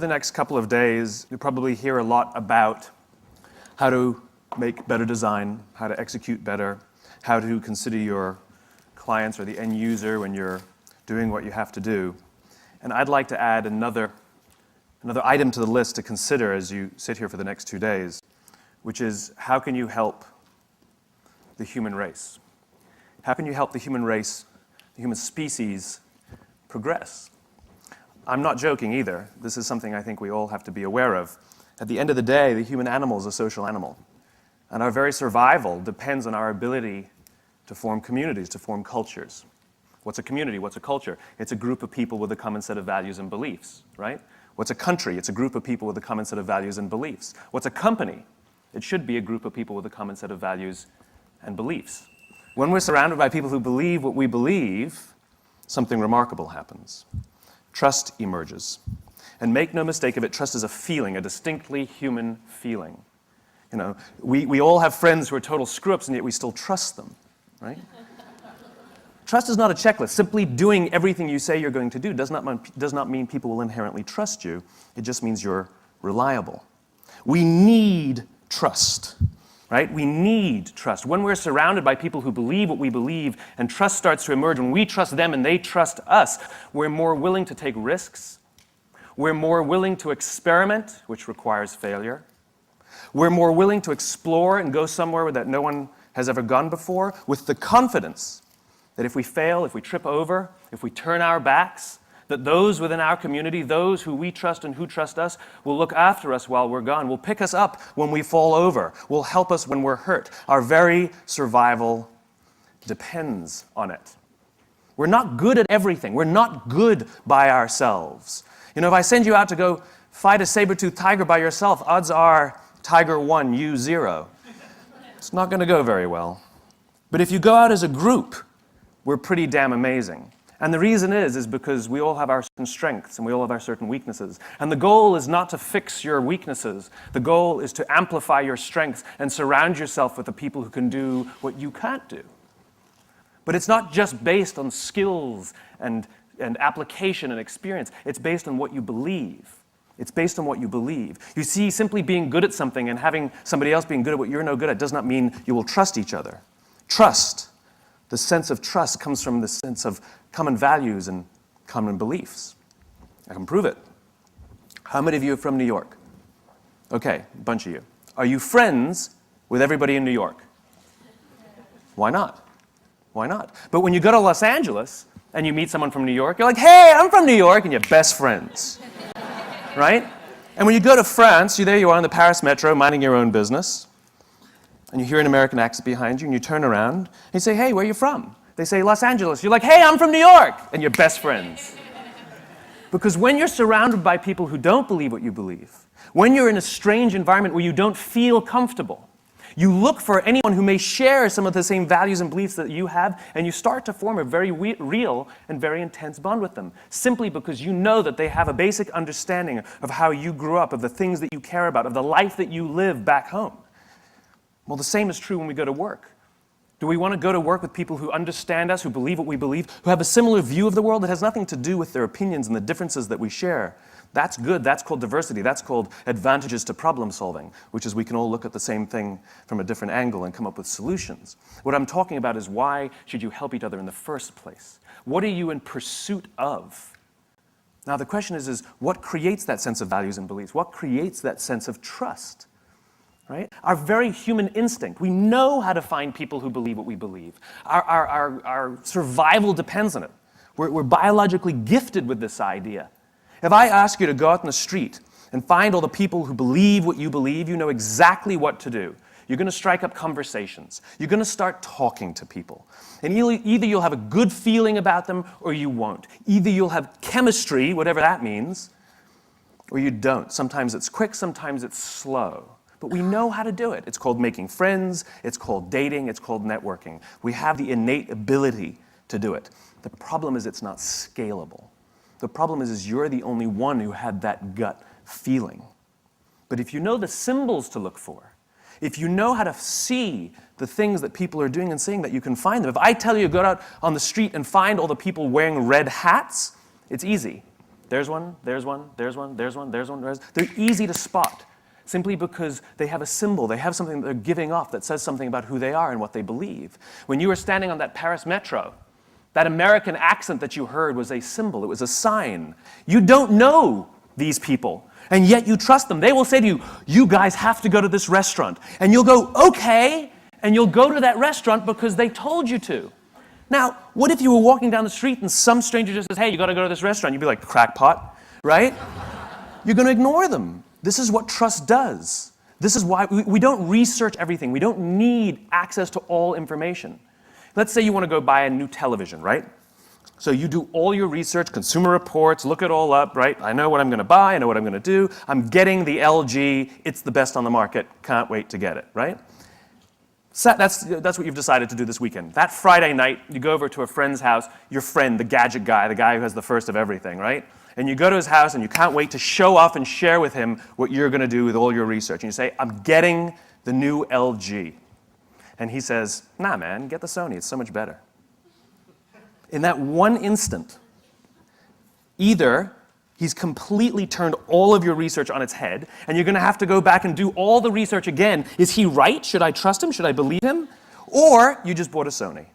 the next couple of days, you'll probably hear a lot about how to make better design, how to execute better, how to consider your clients or the end user when you're doing what you have to do. And I'd like to add another item to the list to consider as you sit here for the next 2 days, which is how can you help the human race? How can you help the human race, the human species, progress? I'm not joking either. This is something I think we all have to be aware of. At the end of the day, the human animal is a social animal. And our very survival depends on our ability to form communities, to form cultures. What's a community? What's a culture? It's a group of people with a common set of values and beliefs, right? What's a country? It's a group of people with a common set of values and beliefs. What's a company? It should be a group of people with a common set of values and beliefs. When we're surrounded by people who believe what we believe, something remarkable happens. Trust emerges. And make no mistake of it, trust is a feeling, a distinctly human feeling. You know, we all have friends who are total screw-ups, and yet we still trust them, right? Trust is not a checklist. Simply doing everything you say you're going to do does not mean people will inherently trust you. It just means you're reliable. We need trust, right? We need trust. When we're surrounded by people who believe what we believe and trust starts to emerge, when we trust them and they trust us, we're more willing to take risks. We're more willing to experiment, which requires failure. We're more willing to explore and go somewhere that no one has ever gone before with the confidence that if we fail, if we trip over, if we turn our backs, that those within our community, those who we trust and who trust us, will look after us while we're gone, will pick us up when we fall over, will help us when we're hurt. Our very survival depends on it. We're not good at everything. We're not good by ourselves. You know, if I send you out to go fight a saber-toothed tiger by yourself, odds are tiger 1, you 0. It's not going to go very well. But if you go out as a group, we're pretty damn amazing. And the reason is because we all have our certain strengths and we all have our certain weaknesses. And the goal is not to fix your weaknesses. The goal is to amplify your strengths and surround yourself with the people who can do what you can't do. But it's not just based on skills and application and experience. It's based on what you believe. It's based on what you believe. You see, simply being good at something and having somebody else being good at what you're no good at does not mean you will trust each other. Trust. The sense of trust comes from the sense of common values and common beliefs. I can prove it. How many of you are from New York? Okay, a bunch of you. Are you friends with everybody in New York? Why not? Why not? But when you go to Los Angeles and you meet someone from New York, you're like, hey, I'm from New York, and you're best friends. Right? And when you go to France, there you are on the Paris metro, minding your own business, and you hear an American accent behind you, and you turn around, and you say, hey, where are you from? They say, Los Angeles. You're like, hey, I'm from New York, and you're best friends. Because when you're surrounded by people who don't believe what you believe, when you're in a strange environment where you don't feel comfortable, you look for anyone who may share some of the same values and beliefs that you have, and you start to form a very real and very intense bond with them, simply because you know that they have a basic understanding of how you grew up, of the things that you care about, of the life that you live back home. Well, the same is true when we go to work. Do we want to go to work with people who understand us, who believe what we believe, who have a similar view of the world that has nothing to do with their opinions and the differences that we share? That's good. That's called diversity. That's called advantages to problem solving, which is we can all look at the same thing from a different angle and come up with solutions. What I'm talking about is why should you help each other in the first place? What are you in pursuit of? Now, the question is what creates that sense of values and beliefs? What creates that sense of trust? Right? Our very human instinct. We know how to find people who believe what we believe. Our survival depends on it. We're biologically gifted with this idea. If I ask you to go out in the street and find all the people who believe what you believe, you know exactly what to do. You're going to strike up conversations. You're going to start talking to people. And either you'll have a good feeling about them or you won't. Either you'll have chemistry, whatever that means, or you don't. Sometimes it's quick, sometimes it's slow. But we know how to do it. It's called making friends, it's called dating, it's called networking. We have the innate ability to do it. The problem is it's not scalable. The problem is you're the only one who had that gut feeling. But if you know the symbols to look for, if you know how to see the things that people are doing and saying, that you can find them. If I tell you to go out on the street and find all the people wearing red hats, it's easy. There's one, there's one, there's one, there's one, there's one. They're easy to spot simply because they have a symbol. They have something that they're giving off that says something about who they are and what they believe. When you were standing on that Paris metro, that American accent that you heard was a symbol. It was a sign. You don't know these people, and yet you trust them. They will say to you, you guys have to go to this restaurant. And you'll go, okay, and you'll go to that restaurant because they told you to. Now, what if you were walking down the street and some stranger just says, hey, you got to go to this restaurant? You'd be like, crackpot, right? You're going to ignore them. This is what trust does. This is why we don't research everything. We don't need access to all information. Let's say you want to go buy a new television, right? So you do all your research, consumer reports, look it all up, right? I know what I'm going to buy. I know what I'm going to do. I'm getting the LG. It's the best on the market. Can't wait to get it, right? So that's what you've decided to do this weekend. That Friday night, you go over to a friend's house, your friend, the gadget guy, the guy who has the first of everything, right? And you go to his house and you can't wait to show off and share with him what you're going to do with all your research. And you say, I'm getting the new LG. And he says, nah, man, get the Sony. It's so much better. In that one instant, either he's completely turned all of your research on its head, and you're going to have to go back and do all the research again. Is he right? Should I trust him? Should I believe him? Or you just bought a Sony.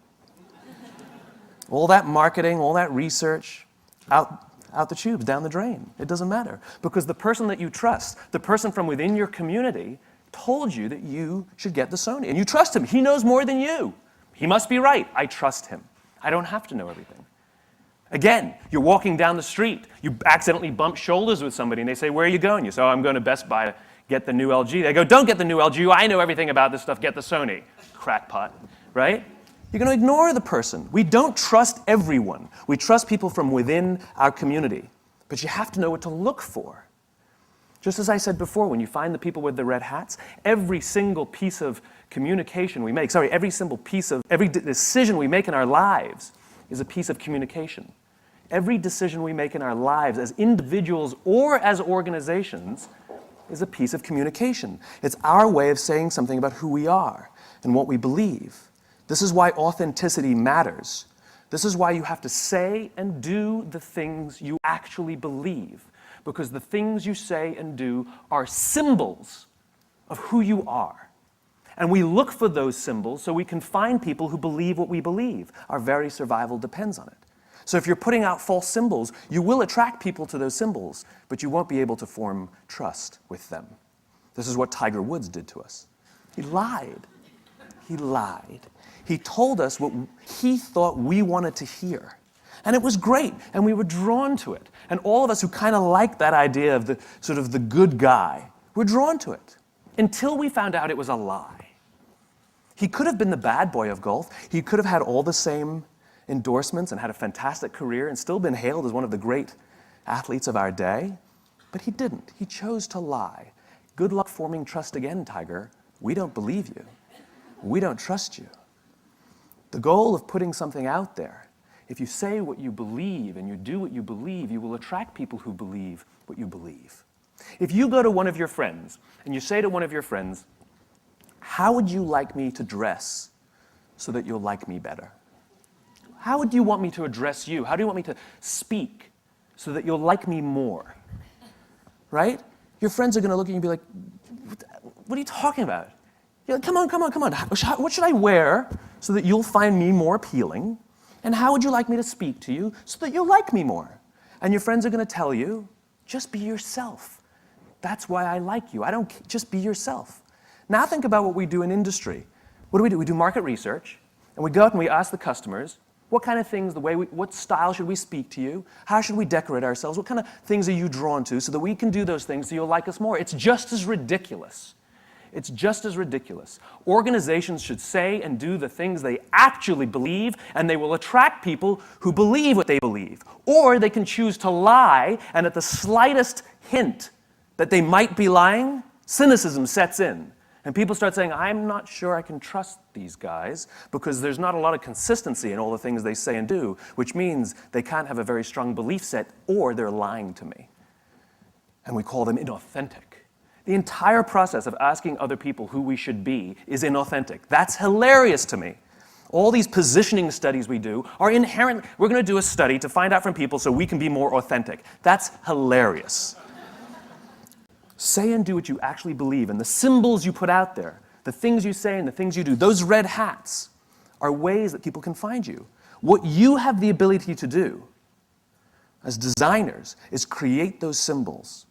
All that marketing, all that research, out the tubes, down the drain. It doesn't matter. Because the person that you trust, the person from within your community, told you that you should get the Sony. And you trust him. He knows more than you. He must be right. I trust him. I don't have to know everything. Again, you're walking down the street. You accidentally bump shoulders with somebody, and they say, where are you going? You say, oh, I'm going to Best Buy to get the new LG. They go, don't get the new LG. I know everything about this stuff. Get the Sony. Crackpot, right? You're going to ignore the person. We don't trust everyone. We trust people from within our community. But you have to know what to look for. Just as I said before, when you find the people with the red hats, every single piece of communication we make, every decision we make in our lives is a piece of communication. Every decision we make in our lives as individuals or as organizations is a piece of communication. It's our way of saying something about who we are and what we believe. This is why authenticity matters. This is why you have to say and do the things you actually believe, because the things you say and do are symbols of who you are. And we look for those symbols so we can find people who believe what we believe. Our very survival depends on it. So if you're putting out false symbols, you will attract people to those symbols, but you won't be able to form trust with them. This is what Tiger Woods did to us. He lied. He lied. He told us what he thought we wanted to hear. And it was great, and we were drawn to it. And all of us who kind of like that idea of the sort of the good guy, were drawn to it, until we found out it was a lie. He could have been the bad boy of golf. He could have had all the same endorsements and had a fantastic career and still been hailed as one of the great athletes of our day. But he didn't. He chose to lie. Good luck forming trust again, Tiger. We don't believe you. We don't trust you. The goal of putting something out there, if you say what you believe and you do what you believe, you will attract people who believe what you believe. If you go to one of your friends and you say to one of your friends, how would you like me to dress so that you'll like me better? How would you want me to address you? How do you want me to speak so that you'll like me more? Right? Your friends are going to look at you and be like, what are you talking about? You're like, come on. What should I wear so that you'll find me more appealing? And how would you like me to speak to you so that you'll like me more? And your friends are going to tell you, just be yourself. That's why I like you. Just be yourself. Now think about what we do in industry. What do? We do market research, and we go out and we ask the customers, what kind of things, what style should we speak to you? How should we decorate ourselves? What kind of things are you drawn to so that we can do those things so you'll like us more? It's just as ridiculous. It's just as ridiculous. Organizations should say and do the things they actually believe, and they will attract people who believe what they believe. Or they can choose to lie, and at the slightest hint that they might be lying, cynicism sets in. And people start saying, I'm not sure I can trust these guys because there's not a lot of consistency in all the things they say and do, which means they can't have a very strong belief set or they're lying to me. And we call them inauthentic. The entire process of asking other people who we should be is inauthentic. That's hilarious to me All these positioning studies we do are inherent. We're going to do a study to find out from people so we can be more authentic. That's hilarious. Say and do what you actually believe, and the symbols you put out there, the things you say and the things you do, those red hats are ways that people can find you. What you have the ability to do as designers is create those symbols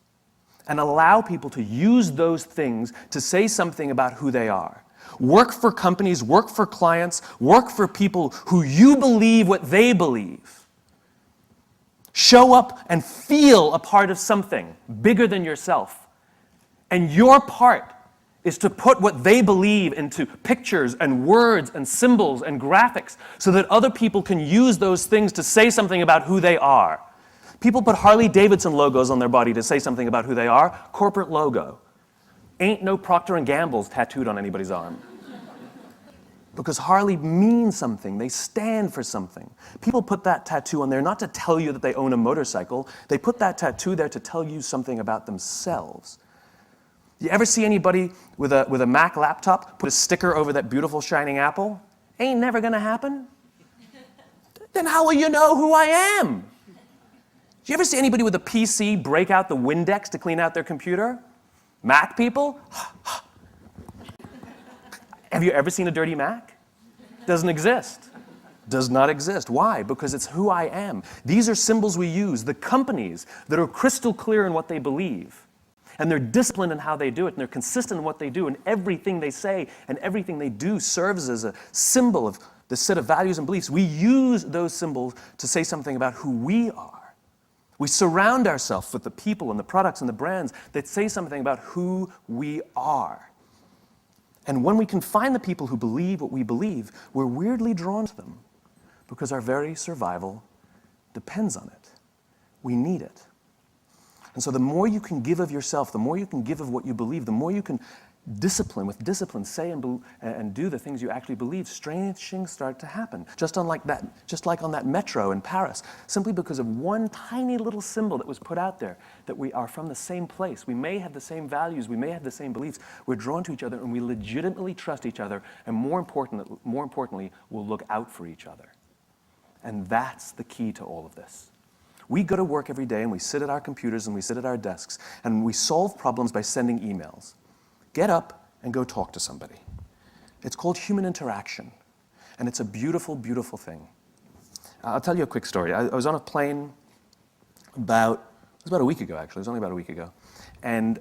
and allow people to use those things to say something about who they are. Work for companies, work for clients, work for people who you believe what they believe. Show up and feel a part of something bigger than yourself. And your part is to put what they believe into pictures and words and symbols and graphics so that other people can use those things to say something about who they are. People put Harley-Davidson logos on their body to say something about who they are. Corporate logo. Ain't no Procter & Gamble's tattooed on anybody's arm. Because Harley means something. They stand for something. People put that tattoo on there not to tell you that they own a motorcycle. They put that tattoo there to tell you something about themselves. You ever see anybody with a Mac laptop put a sticker over that beautiful shining apple? Ain't never gonna happen. Then how will you know who I am? Do you ever see anybody with a PC break out the Windex to clean out their computer? Mac people? Have you ever seen a dirty Mac? Doesn't exist. Does not exist. Why? Because it's who I am. These are symbols we use. The companies that are crystal clear in what they believe, and they're disciplined in how they do it, and they're consistent in what they do, and everything they say and everything they do serves as a symbol of the set of values and beliefs. We use those symbols to say something about who we are. We surround ourselves with the people and the products and the brands that say something about who we are. And when we can find the people who believe what we believe, we're weirdly drawn to them because our very survival depends on it. We need it. And so the more you can give of yourself, the more you can give of what you believe, the more you can with discipline, say and do the things you actually believe, strange things start to happen. Just like on that metro in Paris, simply because of one tiny little symbol that was put out there, that we are from the same place. We may have the same values, we may have the same beliefs. We're drawn to each other, and we legitimately trust each other, and more importantly, we'll look out for each other. And that's the key to all of this. We go to work every day, and we sit at our computers, and we sit at our desks, and we solve problems by sending emails. Get up and go talk to somebody. It's called human interaction, and it's a beautiful, beautiful thing. I'll tell you a quick story. I was on a plane it was about a week ago, actually. It was only about a week ago. And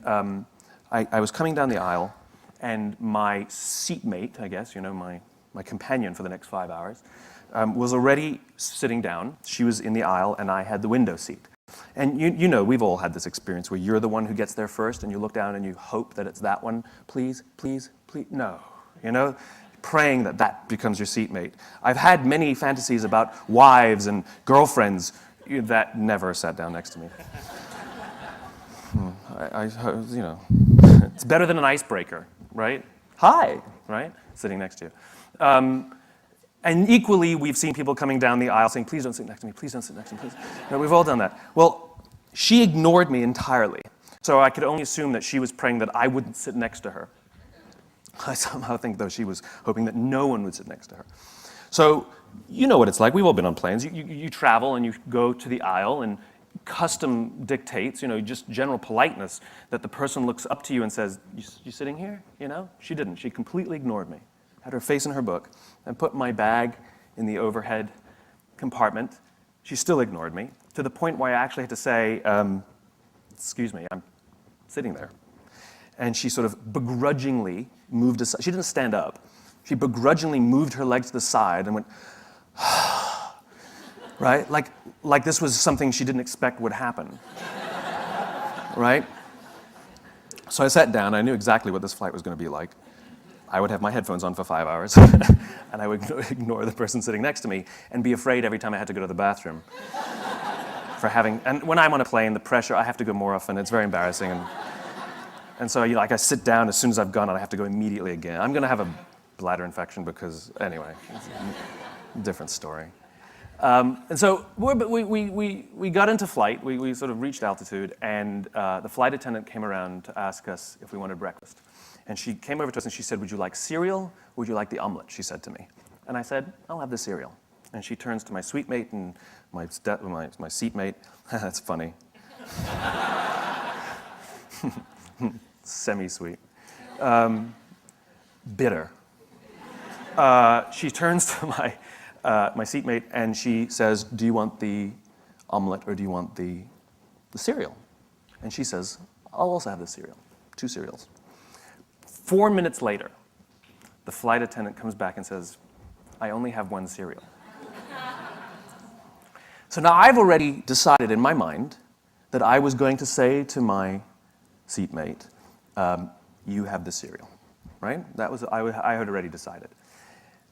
I was coming down the aisle, and my seatmate, I guess, my companion for the next 5 hours, was already sitting down. She was in the aisle, and I had the window seat. And you know, we've all had this experience where you're the one who gets there first and you look down and you hope that it's that one. Please, please, please, no. Praying that becomes your seatmate. I've had many fantasies about wives and girlfriends that never sat down next to me. It's better than an icebreaker, right? Hi, right? Sitting next to you. And equally, we've seen people coming down the aisle saying, please don't sit next to me, please don't sit next to me, please. We've all done that. Well, she ignored me entirely. So I could only assume that she was praying that I wouldn't sit next to her. I somehow think, though, she was hoping that no one would sit next to her. So you know what it's like. We've all been on planes. You travel and you go to the aisle, and custom dictates, just general politeness, that the person looks up to you and says, you sitting here? She didn't. She completely ignored me. Had her face in her book, and put my bag in the overhead compartment. She still ignored me, to the point where I actually had to say, excuse me, I'm sitting there. And she sort of begrudgingly moved aside. She didn't stand up. She begrudgingly moved her leg to the side and went, right? Like this was something she didn't expect would happen, right? So I sat down. I knew exactly what this flight was going to be like. I would have my headphones on for 5 hours, and I would ignore the person sitting next to me and be afraid every time I had to go to the bathroom. And when I'm on a plane, the pressure, I have to go more often. It's very embarrassing. And so I sit down as soon as I've gone, and I have to go immediately again. I'm going to have a bladder infection because, anyway, it's a different story. And so we got into flight. We sort of reached altitude, and the flight attendant came around to ask us if we wanted breakfast. And she came over to us and she said, would you like cereal or would you like the omelet? She said to me. And I said, I'll have the cereal. And she turns to my suite mate and my seatmate. That's funny. Semi-sweet. Bitter. She turns to my seatmate and she says, do you want the omelet or do you want the cereal? And she says, I'll also have the cereal. 2 cereals. 4 minutes later, the flight attendant comes back and says, I only have 1 cereal. So now I've already decided in my mind that I was going to say to my seatmate, you have the cereal, right? I had already decided.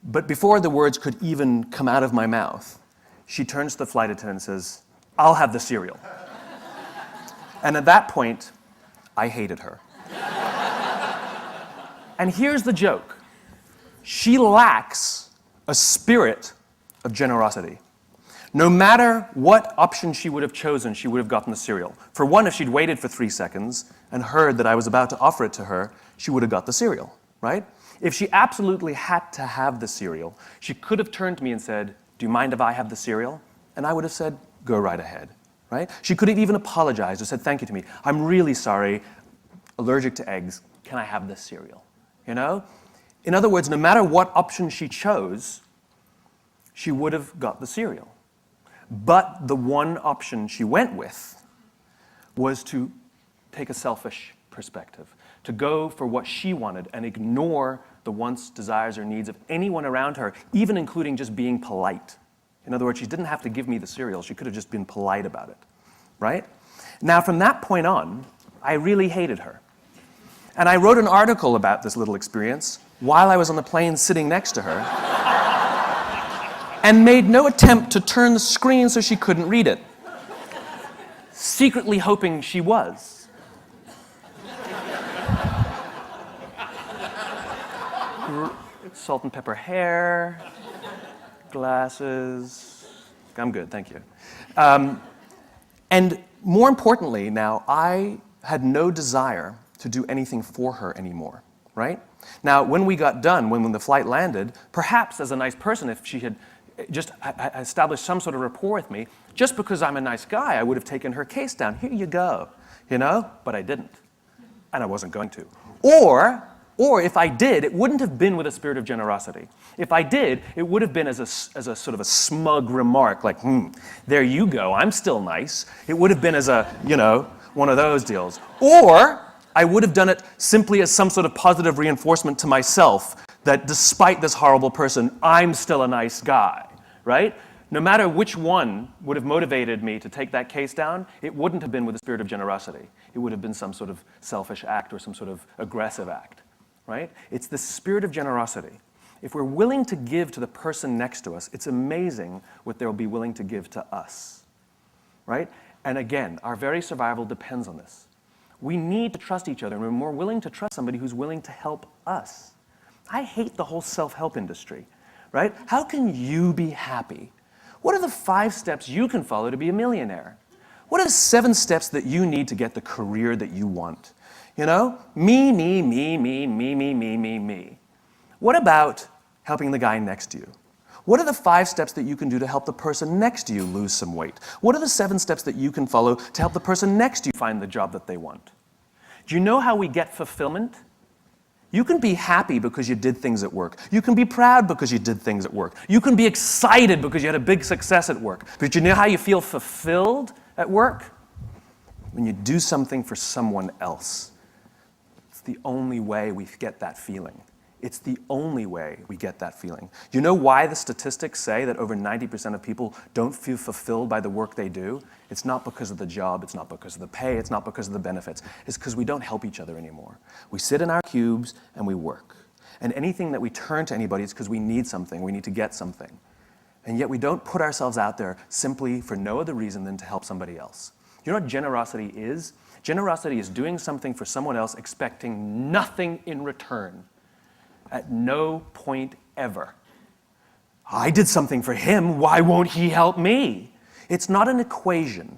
But before the words could even come out of my mouth, she turns to the flight attendant and says, I'll have the cereal. And at that point, I hated her. And here's the joke. She lacks a spirit of generosity. No matter what option she would have chosen, she would have gotten the cereal. For one, if she'd waited for 3 seconds and heard that I was about to offer it to her, she would have got the cereal, right? If she absolutely had to have the cereal, she could have turned to me and said, do you mind if I have the cereal? And I would have said, go right ahead, right? She could have even apologized or said thank you to me. I'm really sorry, allergic to eggs, can I have this cereal? You know? In other words, no matter what option she chose, she would have got the cereal. But the one option she went with was to take a selfish perspective, to go for what she wanted and ignore the wants, desires, or needs of anyone around her, even including just being polite. In other words, she didn't have to give me the cereal. She could have just been polite about it, right? Now, from that point on, I really hated her. And I wrote an article about this little experience while I was on the plane sitting next to her and made no attempt to turn the screen so she couldn't read it, secretly hoping she was. Salt and pepper hair, glasses. I'm good, thank you. And more importantly now, I had no desire to do anything for her anymore, right? Now, when we got done, when the flight landed, perhaps as a nice person, if she had just established some sort of rapport with me, just because I'm a nice guy, I would have taken her case down. Here you go, you know? But I didn't, and I wasn't going to. Or if I did, it wouldn't have been with a spirit of generosity. If I did, it would have been as a sort of a smug remark, like, there you go, I'm still nice. It would have been as a, you know, one of those deals. Or I would have done it simply as some sort of positive reinforcement to myself that despite this horrible person, I'm still a nice guy, right? No matter which one would have motivated me to take that case down, it wouldn't have been with a spirit of generosity. It would have been some sort of selfish act or some sort of aggressive act, right? It's the spirit of generosity. If we're willing to give to the person next to us, it's amazing what they'll be willing to give to us, right? And again, our very survival depends on this. We need to trust each other, and we're more willing to trust somebody who's willing to help us. I hate the whole self-help industry, right? How can you be happy? What are the 5 steps you can follow to be a millionaire? What are the 7 steps that you need to get the career that you want? You know? Me, me, me, me, me, me, me, me, me. What about helping the guy next to you? What are the 5 steps that you can do to help the person next to you lose some weight? What are the 7 steps that you can follow to help the person next to you find the job that they want? Do you know how we get fulfillment? You can be happy because you did things at work. You can be proud because you did things at work. You can be excited because you had a big success at work. But you know how you feel fulfilled at work? When you do something for someone else. It's the only way we get that feeling. It's the only way we get that feeling. Do you know why the statistics say that over 90% of people don't feel fulfilled by the work they do? It's not because of the job, it's not because of the pay, it's not because of the benefits. It's because we don't help each other anymore. We sit in our cubes and we work. And anything that we turn to anybody is because we need something, we need to get something. And yet we don't put ourselves out there simply for no other reason than to help somebody else. You know what generosity is? Generosity is doing something for someone else expecting nothing in return. At no point ever. I did something for him, why won't he help me? It's not an equation.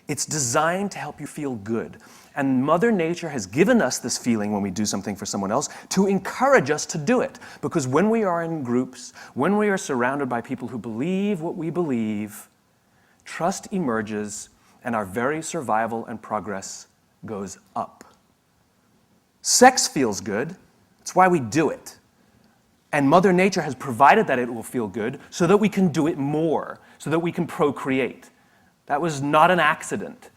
It's designed to help you feel good. And Mother Nature has given us this feeling when we do something for someone else to encourage us to do it. Because when we are in groups, when we are surrounded by people who believe what we believe, trust emerges and our very survival and progress goes up. Sex feels good. It's why we do it. And Mother Nature has provided that it will feel good so that we can do it more, so that we can procreate. That was not an accident,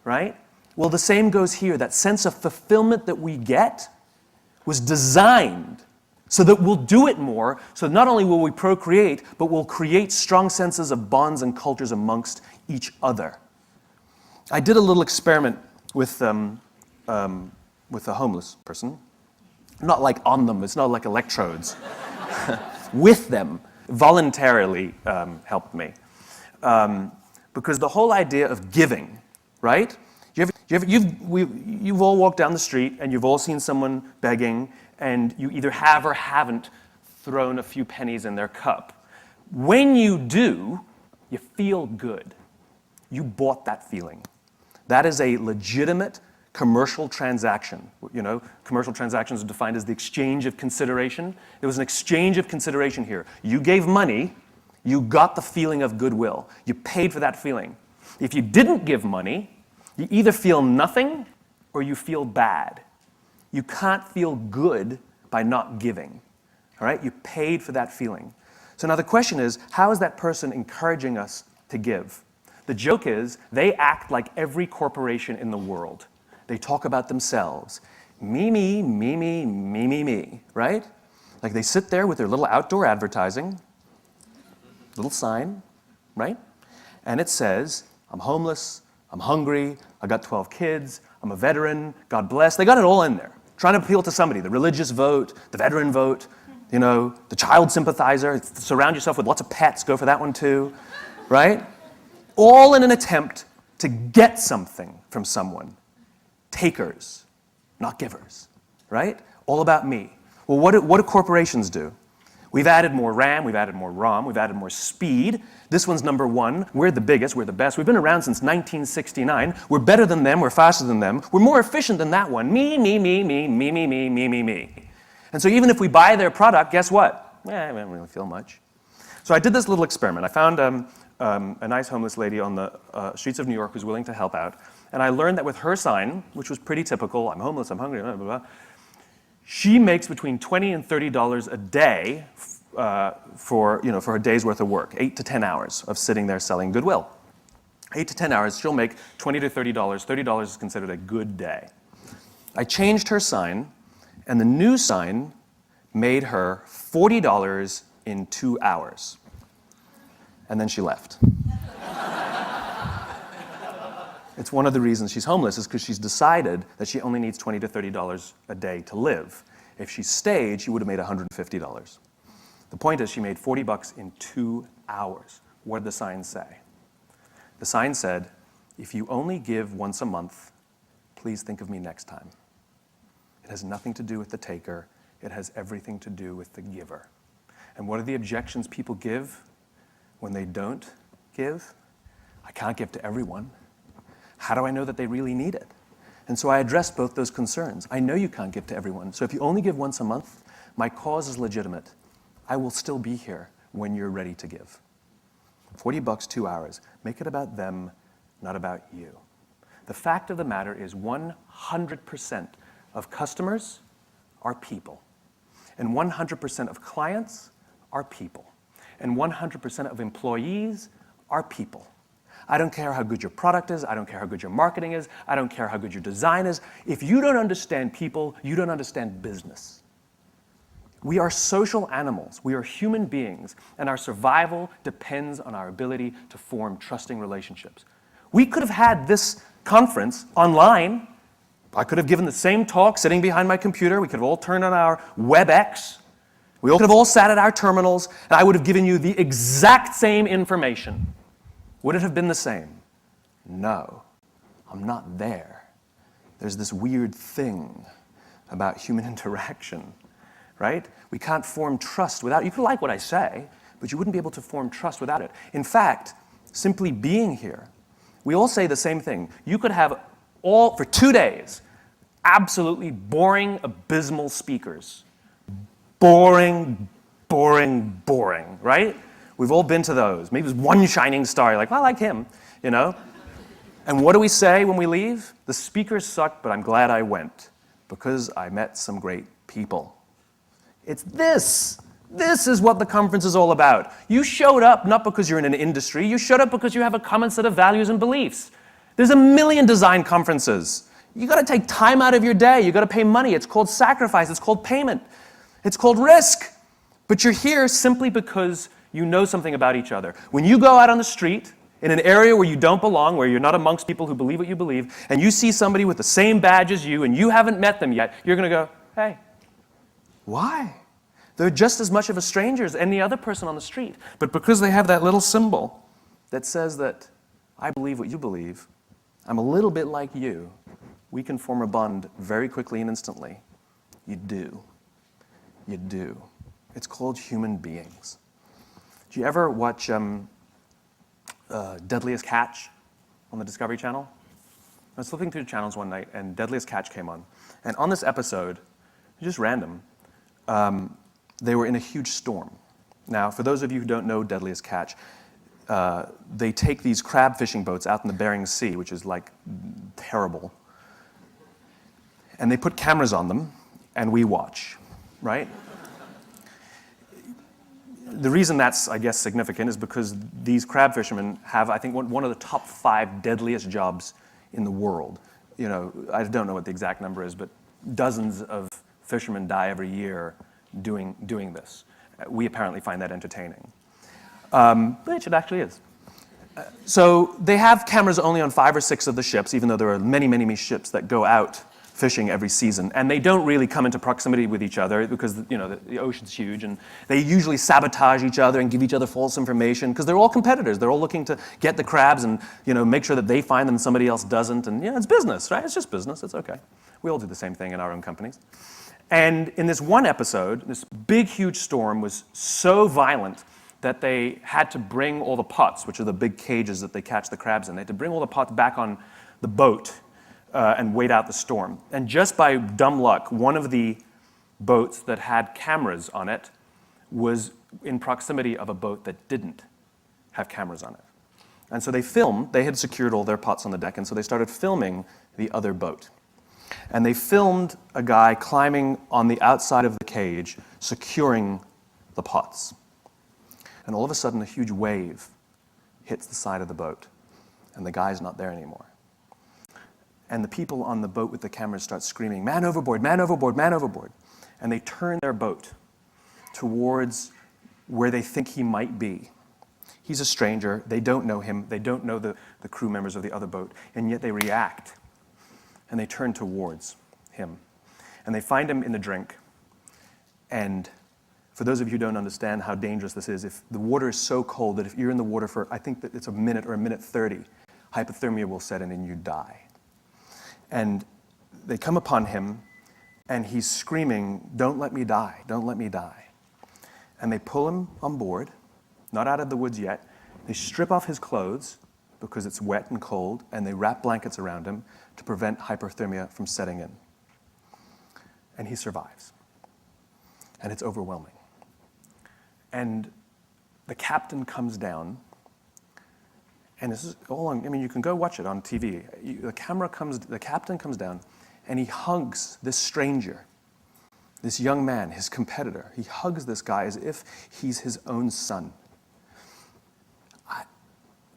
right? Well, the same goes here. That sense of fulfillment that we get was designed so that we'll do it more, so not only will we procreate, but we'll create strong senses of bonds and cultures amongst each other. I did a little experiment with a homeless person. Not like on them, it's not like electrodes. With them, voluntarily helped me. Because the whole idea of giving, right? You've all walked down the street and you've all seen someone begging and you either have or haven't thrown a few pennies in their cup. When you do, you feel good. You bought that feeling. That is a legitimate commercial transaction. You know, commercial transactions are defined as the exchange of consideration. There was an exchange of consideration here. You gave money, you got the feeling of goodwill. You paid for that feeling. If you didn't give money, you either feel nothing or you feel bad. You can't feel good by not giving. All right? You paid for that feeling. So now the question is, how is that person encouraging us to give? The joke is, they act like every corporation in the world. They talk about themselves. Me, me, me, me, me, me, me, right? Like they sit there with their little outdoor advertising, little sign, right? And it says, I'm homeless, I'm hungry, I got 12 kids, I'm a veteran, God bless. They got it all in there, trying to appeal to somebody, the religious vote, the veteran vote, you know, the child sympathizer, surround yourself with lots of pets, go for that one too, right? All in an attempt to get something from someone. Takers, not givers, right? All about me. Well, what do corporations do? We've added more RAM, we've added more ROM, we've added more speed. This one's number one. We're the biggest, we're the best. We've been around since 1969. We're better than them, we're faster than them. We're more efficient than that one. Me, me, me, me, me, me, me, me, me, me. And so even if we buy their product, guess what? I don't really feel much. So I did this little experiment. I found a nice homeless lady on the streets of New York who's willing to help out. And I learned that with her sign, which was pretty typical, I'm homeless, I'm hungry, blah, blah, blah, she makes between $20 and $30 a day for her day's worth of work, 8 to 10 hours of sitting there selling goodwill. 8 to 10 hours, she'll make $20 to $30. $30 is considered a good day. I changed her sign, and the new sign made her $40 in 2 hours. And then she left. It's one of the reasons she's homeless is because she's decided that she only needs $20 to $30 a day to live. If she stayed, she would have made $150. The point is she made $40 in 2 hours. What did the sign say? The sign said, if you only give once a month, please think of me next time. It has nothing to do with the taker. It has everything to do with the giver. And what are the objections people give when they don't give? I can't give to everyone. How do I know that they really need it? And so I addressed both those concerns. I know you can't give to everyone. So if you only give once a month, my cause is legitimate. I will still be here when you're ready to give. $40, 2 hours. Make it about them, not about you. The fact of the matter is 100% of customers are people. And 100% of clients are people. And 100% of employees are people. I don't care how good your product is. I don't care how good your marketing is. I don't care how good your design is. If you don't understand people, you don't understand business. We are social animals. We are human beings, and our survival depends on our ability to form trusting relationships. We could have had this conference online. I could have given the same talk sitting behind my computer. We could have all turned on our WebEx. We could have all sat at our terminals, and I would have given you the exact same information. Would it have been the same? No, I'm not there. There's this weird thing about human interaction, right? We can't form trust without, you could like what I say, but you wouldn't be able to form trust without it. In fact, simply being here, we all say the same thing. You could have all for 2 days. Absolutely boring, abysmal speakers. Boring, boring, boring, right? We've all been to those. Maybe there's one shining star. You're like, well, I like him, you know? And what do we say when we leave? The speakers sucked, but I'm glad I went because I met some great people. It's this. This is what the conference is all about. You showed up not because you're in an industry. You showed up because you have a common set of values and beliefs. There's a million design conferences. You got to take time out of your day. You got to pay money. It's called sacrifice. It's called payment. It's called risk. But you're here simply because you know something about each other. When you go out on the street in an area where you don't belong, where you're not amongst people who believe what you believe, and you see somebody with the same badge as you and you haven't met them yet, you're going to go, hey, why? They're just as much of a stranger as any other person on the street. But because they have that little symbol that says that I believe what you believe, I'm a little bit like you, we can form a bond very quickly and instantly. You do. You do. It's called human beings. Do you ever watch Deadliest Catch on the Discovery Channel? I was flipping through the channels one night, and Deadliest Catch came on. And on this episode, just random, they were in a huge storm. Now, for those of you who don't know Deadliest Catch, they take these crab fishing boats out in the Bering Sea, which is like terrible, and they put cameras on them, and we watch, right? The reason that's, I guess, significant is because these crab fishermen have, I think, one of the top 5 deadliest jobs in the world. You know, I don't know what the exact number is, but dozens of fishermen die every year doing this. We apparently find that entertaining. Which it actually is. So they have cameras only on 5 or 6 of the ships, even though there are many, many, many ships that go out fishing every season. And they don't really come into proximity with each other because, you know, the ocean's huge, and they usually sabotage each other and give each other false information because they're all competitors. They're all looking to get the crabs and, you know, make sure that they find them and somebody else doesn't. And, you know, it's business, right? It's just business. It's okay. We all do the same thing in our own companies. And in this one episode, this big, huge storm was so violent that they had to bring all the pots, which are the big cages that they catch the crabs in. They had to bring all the pots back on the boat and wait out the storm. And just by dumb luck, one of the boats that had cameras on it was in proximity of a boat that didn't have cameras on it. And so they filmed. They had secured all their pots on the deck, and so they started filming the other boat. And they filmed a guy climbing on the outside of the cage, securing the pots. And all of a sudden, a huge wave hits the side of the boat, and the guy's not there anymore. And the people on the boat with the cameras start screaming, "Man overboard, man overboard, man overboard." And they turn their boat towards where they think he might be. He's a stranger. They don't know him. They don't know the crew members of the other boat. And yet they react. And they turn towards him. And they find him in the drink. And for those of you who don't understand how dangerous this is, if the water is so cold that if you're in the water for, I think that it's a minute or a minute 30, hypothermia will set in and you die. And they come upon him, and he's screaming, "Don't let me die, don't let me die." And they pull him on board, not out of the woods yet. They strip off his clothes because it's wet and cold, and they wrap blankets around him to prevent hypothermia from setting in. And he survives. And it's overwhelming. And the captain comes down, and this is all on, I mean, you can go watch it on TV. The captain comes down, and he hugs this stranger, this young man, his competitor. He hugs this guy as if he's his own son.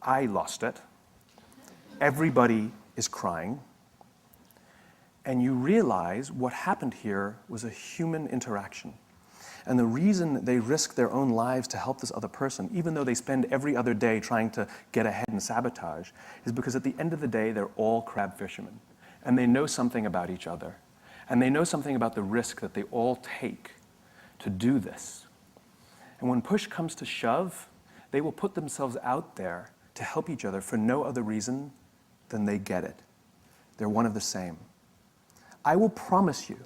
I lost it. Everybody is crying. And you realize what happened here was a human interaction. And the reason they risk their own lives to help this other person, even though they spend every other day trying to get ahead and sabotage, is because at the end of the day, they're all crab fishermen. And they know something about each other. And they know something about the risk that they all take to do this. And when push comes to shove, they will put themselves out there to help each other for no other reason than they get it. They're one of the same. I will promise you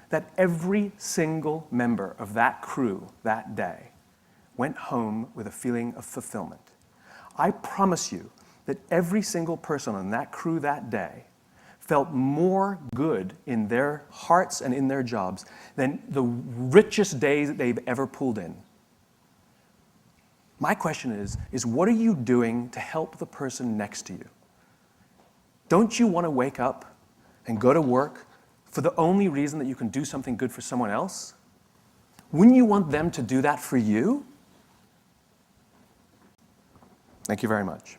that every single member of that crew that day went home with a feeling of fulfillment. I promise you that every single person on that crew that day felt more good in their hearts and in their jobs than the richest days that they've ever pulled in. My question is what are you doing to help the person next to you? Don't you want to wake up and go to work for the only reason that you can do something good for someone else? Wouldn't you want them to do that for you? Thank you very much.